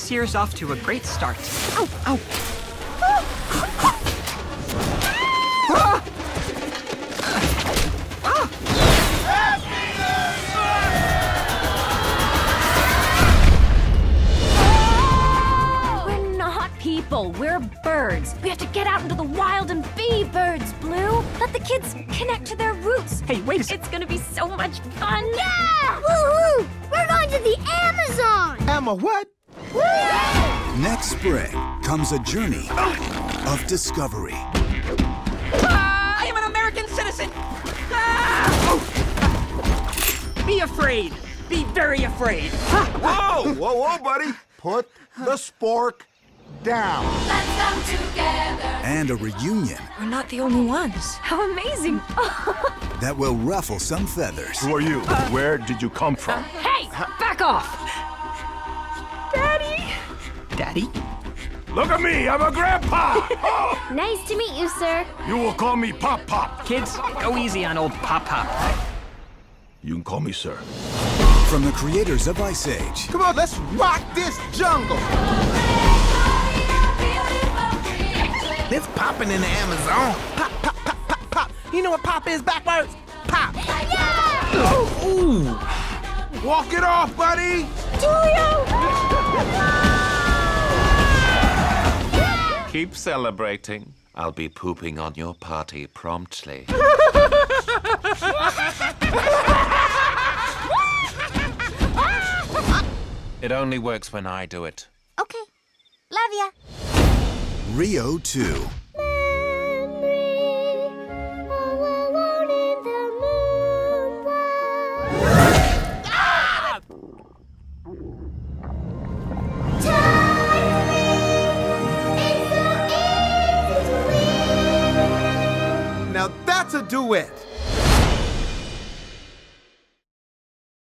This year's off to a great start. Ow! Ow! We're not people, we're birds. We have to get out into the wild and be birds, Blue. Let the kids connect to their roots. Hey, wait a second. It's gonna be so much fun. Yeah! Woohoo! We're going to the Amazon! Emma, what? Next spring comes a journey of discovery. I am an American citizen! Be afraid! Be very afraid! Whoa, whoa, whoa, buddy. Put the spork down. Let's come together. And a reunion We're not the only ones. How amazing. that will ruffle some feathers. Who are you? Where did you come from? Hey, back off. Daddy. Daddy? Look at me, I'm a grandpa! Nice to meet you, sir. You will call me Pop Pop. Kids, go easy on old Pop Pop. You can call me sir. From the creators of Ice Age, Come on, let's rock this jungle. It's popping in the Amazon. Pop, pop, pop, pop, pop. You know what pop is backwards? Pop. Ooh. Walk it off, buddy. Keep celebrating. I'll be pooping on your party promptly. It only works when I do it. Okay. Love ya. Rio 2. Now that's a duet.